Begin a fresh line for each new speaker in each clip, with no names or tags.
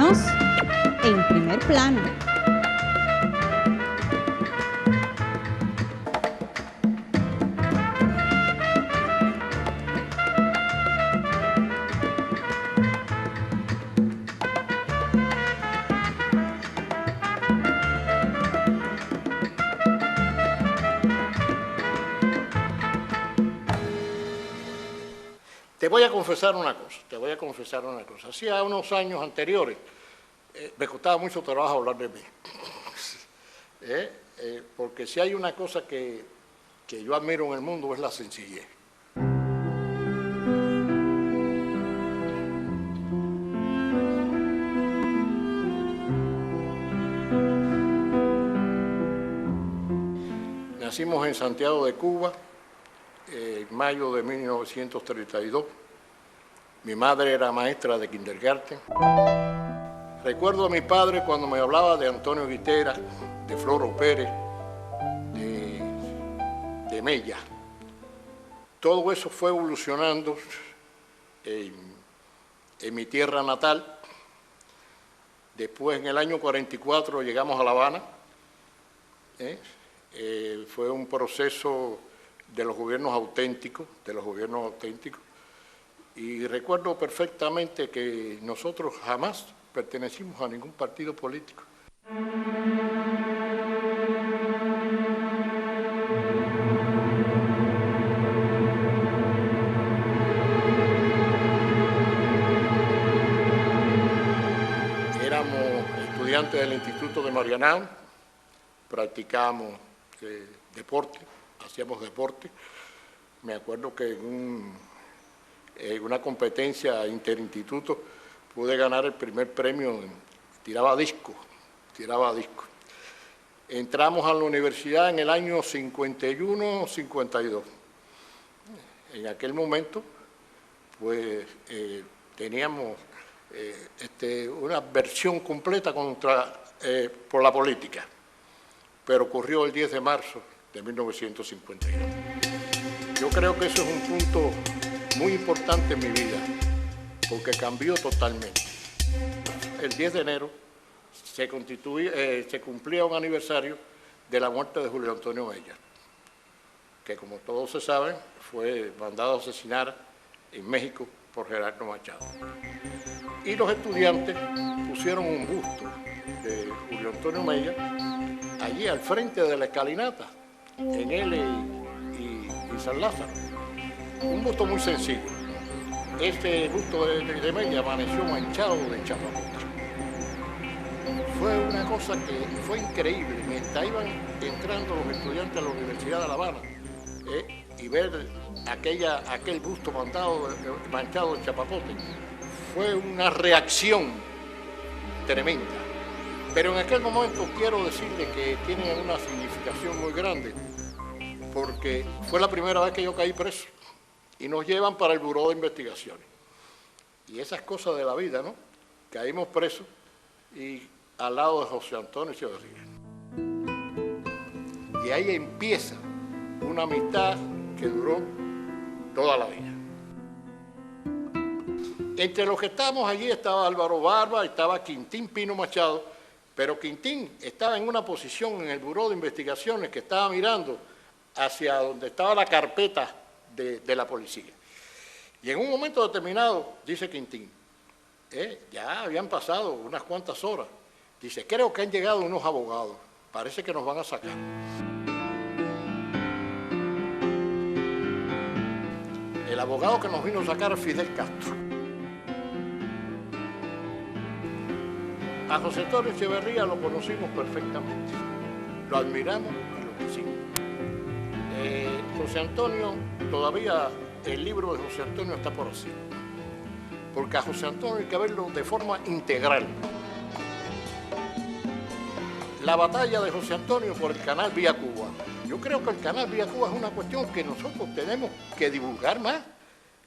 Estamos en primer plano.
Te voy a confesar una cosa. Hacía unos años anteriores me costaba mucho trabajo hablar de mí. Porque si hay una cosa que yo admiro en el mundo es la sencillez. Nacimos en Santiago de Cuba, en mayo de 1932. Mi madre era maestra de kindergarten. Recuerdo a mi padre cuando me hablaba de Antonio Guitera, de Floro Pérez, de Mella. Todo eso fue evolucionando en mi tierra natal. Después, en el año 44, llegamos a La Habana. Fue un proceso de los gobiernos auténticos, y recuerdo perfectamente que nosotros jamás pertenecimos a ningún partido político. Éramos estudiantes del Instituto de Marianao, practicábamos deporte, hacíamos deporte. Me acuerdo que en una competencia interinstituto pude ganar el primer premio, tiraba disco. Entramos a la universidad en el año 51-52. En aquel momento, pues, teníamos una versión completa por la política, pero ocurrió el 10 de marzo de 1952. Yo creo que eso es un punto muy importante en mi vida, porque cambió totalmente. El 10 de enero se cumplía un aniversario de la muerte de Julio Antonio Mella, que, como todos se saben, fue mandado a asesinar en México por Gerardo Machado. Y los estudiantes pusieron un busto de Julio Antonio Mella allí al frente de la escalinata, en L y San Lázaro. Un busto muy sencillo. Este busto de Mella amaneció manchado de chapapote. Fue una cosa que fue increíble. Mientras iban entrando los estudiantes a la Universidad de La Habana y ver aquel busto manchado de chapapote, fue una reacción tremenda. Pero en aquel momento quiero decirle que tiene una significación muy grande, porque fue la primera vez que yo caí preso y nos llevan para el Buró de Investigaciones. Y esas cosas de la vida, ¿no? Caímos presos y al lado de José Antonio Echeverría. Y ahí empieza una amistad que duró toda la vida. Entre los que estábamos allí estaba Álvaro Barba, estaba Quintín Pino Machado, pero Quintín estaba en una posición en el Buró de Investigaciones que estaba mirando hacia donde estaba la carpeta de la policía. Y en un momento determinado, dice Quintín, ya habían pasado unas cuantas horas, dice, creo que han llegado unos abogados, parece que nos van a sacar. El abogado que nos vino a sacar es Fidel Castro. A José Antonio Echeverría lo conocimos perfectamente, lo admiramos y lo quisimos. José Antonio, todavía el libro de José Antonio está por hacer, porque a José Antonio hay que verlo de forma integral. La batalla de José Antonio por el canal Vía Cuba. Yo creo que el canal Vía Cuba es una cuestión que nosotros tenemos que divulgar más.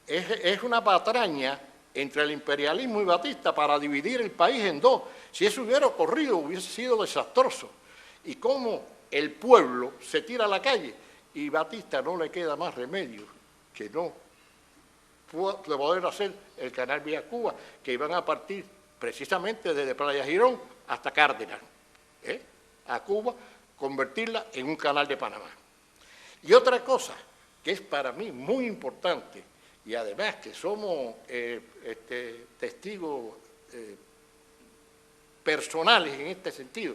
Es una patraña entre el imperialismo y Batista para dividir el país en dos. Si eso hubiera ocurrido, hubiese sido desastroso. Y cómo el pueblo se tira a la calle y Batista no le queda más remedio que no poder hacer el canal Vía Cuba, que iban a partir precisamente desde Playa Girón hasta Cárdenas, a Cuba, convertirla en un canal de Panamá. Y otra cosa que es para mí muy importante, y además que somos testigos personales en este sentido,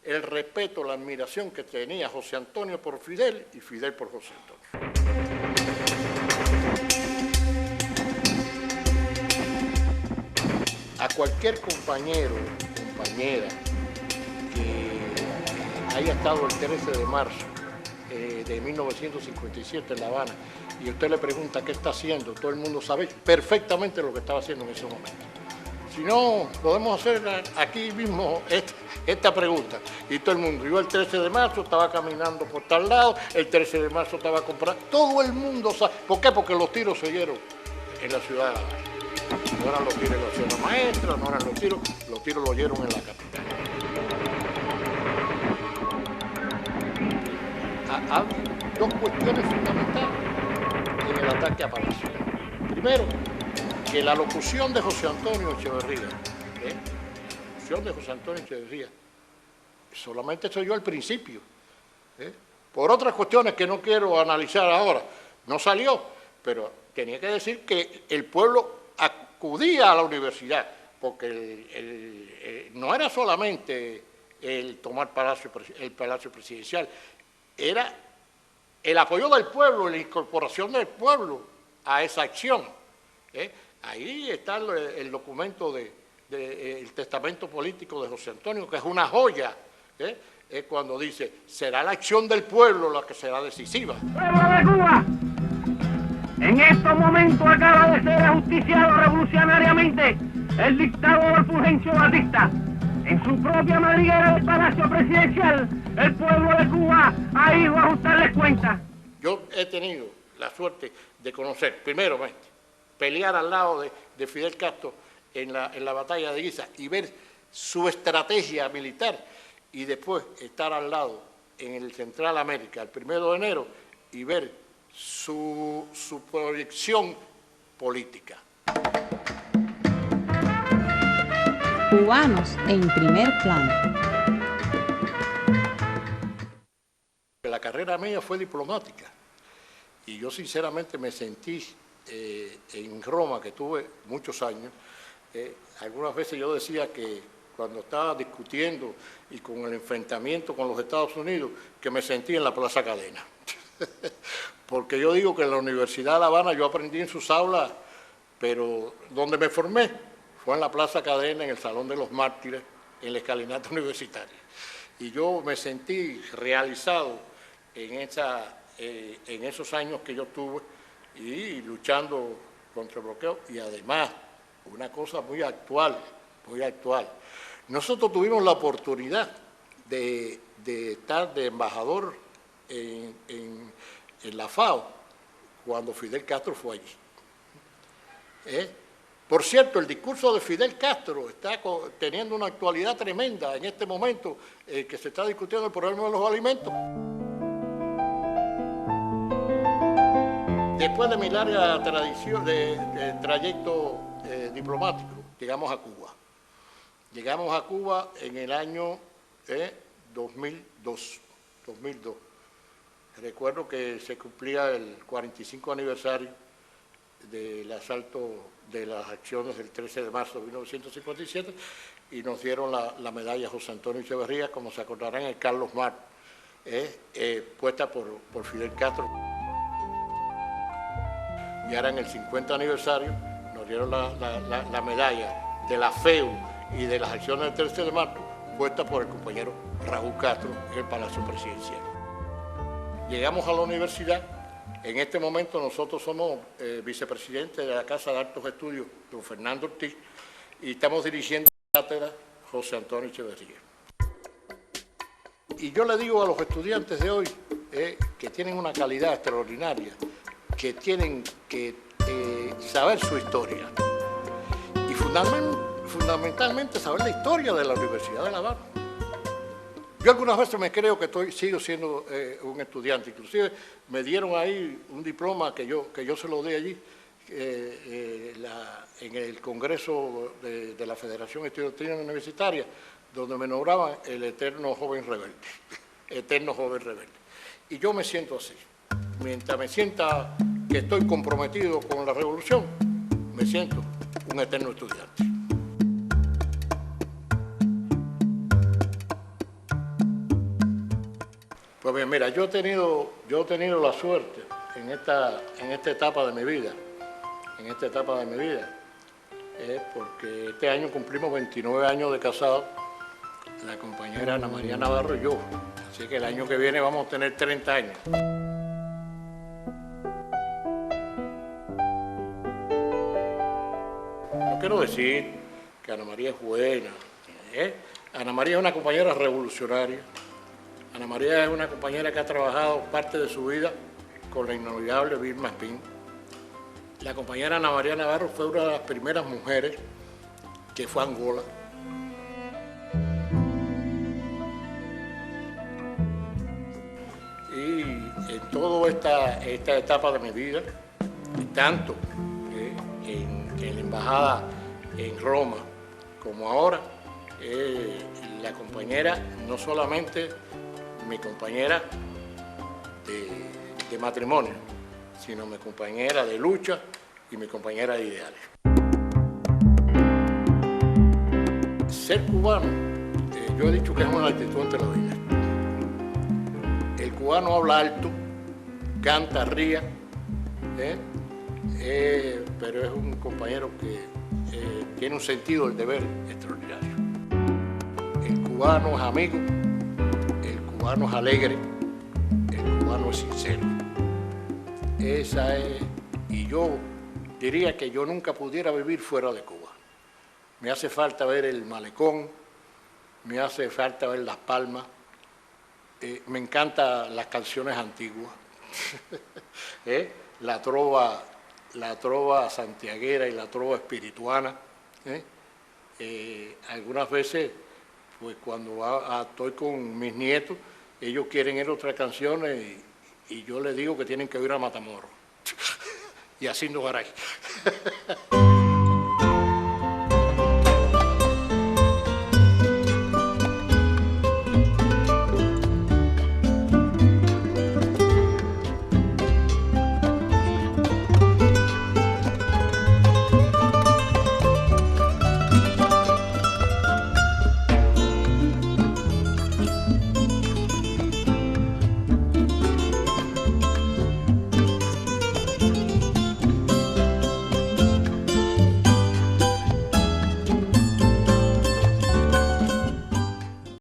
el respeto, la admiración que tenía José Antonio por Fidel y Fidel por José Antonio. A cualquier compañero, compañera que haya estado el 13 de marzo de 1957 en La Habana y usted le pregunta qué está haciendo, todo el mundo sabe perfectamente lo que estaba haciendo en ese momento. Si no, podemos hacer aquí mismo esta pregunta. Y todo el mundo, yo el 13 de marzo estaba caminando por tal lado, el 13 de marzo estaba comprando, todo el mundo sabe. ¿Por qué? Porque los tiros se dieron en la ciudad de La Habana. No eran los tiros en la Sierra Maestra, no eran los tiros los dieron en la capital. Hay dos cuestiones fundamentales en el ataque a Palacio. Primero, que la locución de José Antonio Echeverría, solamente se oyó al principio. Por otras cuestiones que no quiero analizar ahora, no salió, pero tenía que decir que el pueblo acudía a la universidad, porque no era solamente el tomar el Palacio Presidencial, era el apoyo del pueblo, la incorporación del pueblo a esa acción. Ahí está el documento el testamento político de José Antonio, que es una joya, es cuando dice, será la acción del pueblo la que será decisiva.
¡Pueblo de Cuba! En estos momentos acaba de ser ajusticiado revolucionariamente el dictador Fulgencio Batista. En su propia madriguera del Palacio Presidencial, el pueblo de Cuba ha ido a ajustarles cuentas.
Yo he tenido la suerte de conocer, primeramente, pelear al lado de Fidel Castro en la batalla de Guisa y ver su estrategia militar, y después estar al lado en el Central América el 1 de enero y ver su proyección política.
Cubanos en primer plano.
La carrera mía fue diplomática y yo sinceramente me sentí en Roma, que tuve muchos años, algunas veces yo decía que cuando estaba discutiendo y con el enfrentamiento con los Estados Unidos, que me sentí en la Plaza Cadena. Porque yo digo que en la Universidad de La Habana yo aprendí en sus aulas, pero donde me formé fue en la Plaza Cadena, en el Salón de los Mártires, en la escalinata universitaria. Y yo me sentí realizado en esos años que yo tuve y luchando contra el bloqueo. Y además, una cosa muy actual. Nosotros tuvimos la oportunidad de estar de embajador en la FAO cuando Fidel Castro fue allí. Por cierto, el discurso de Fidel Castro está teniendo una actualidad tremenda en este momento que se está discutiendo el problema de los alimentos. Después de mi larga trayecto diplomático, llegamos a Cuba. Llegamos a Cuba en el año 2002. Recuerdo que se cumplía el 45 aniversario del asalto de las acciones del 13 de marzo de 1957 y nos dieron la medalla José Antonio Echeverría, como se acordarán, el Carlos Marx, puesta por Fidel Castro. Y ahora en el 50 aniversario nos dieron la medalla de la FEU y de las acciones del 13 de marzo, puesta por el compañero Raúl Castro en el Palacio Presidencial. Llegamos a la universidad. En este momento nosotros somos vicepresidentes de la Casa de Altos Estudios, don Fernando Ortiz, y estamos dirigiendo la cátedra José Antonio Echeverría. Y yo le digo a los estudiantes de hoy que tienen una calidad extraordinaria, que tienen que saber su historia y fundamentalmente saber la historia de la Universidad de La Habana. Yo algunas veces me creo que sigo siendo un estudiante, inclusive me dieron ahí un diploma que yo se lo di allí, en el Congreso de la Federación Estudiantil Universitaria, donde me nombraban el eterno joven rebelde, eterno joven rebelde. Y yo me siento así. Mientras me sienta que estoy comprometido con la revolución, me siento un eterno estudiante. Pues bien, mira, yo he tenido la suerte en esta etapa de mi vida, porque este año cumplimos 29 años de casados, la compañera Ana María Navarro y yo, así que el año que viene vamos a tener 30 años. No quiero decir que Ana María es buena, Ana María es una compañera revolucionaria. Ana María es una compañera que ha trabajado parte de su vida con la inolvidable Vilma Espín. La compañera Ana María Navarro fue una de las primeras mujeres que fue a Angola. Y en toda esta etapa de mi vida, tanto en la embajada en Roma como ahora, la compañera no solamente mi compañera de matrimonio, sino mi compañera de lucha y mi compañera de ideales. Ser cubano, yo he dicho que es una actitud ante la vida. El cubano habla alto, canta, ría, pero es un compañero que tiene un sentido del deber extraordinario. El cubano es amigo, el cubano es alegre, el cubano es sincero. Esa es, y yo diría que yo nunca pudiera vivir fuera de Cuba. Me hace falta ver el Malecón, me hace falta ver Las Palmas, me encantan las canciones antiguas, la trova santiaguera y la trova espirituana. Algunas veces, pues cuando estoy con mis nietos, ellos quieren ir a otras canciones y yo les digo que tienen que ir a Matamoros. Y así no hará.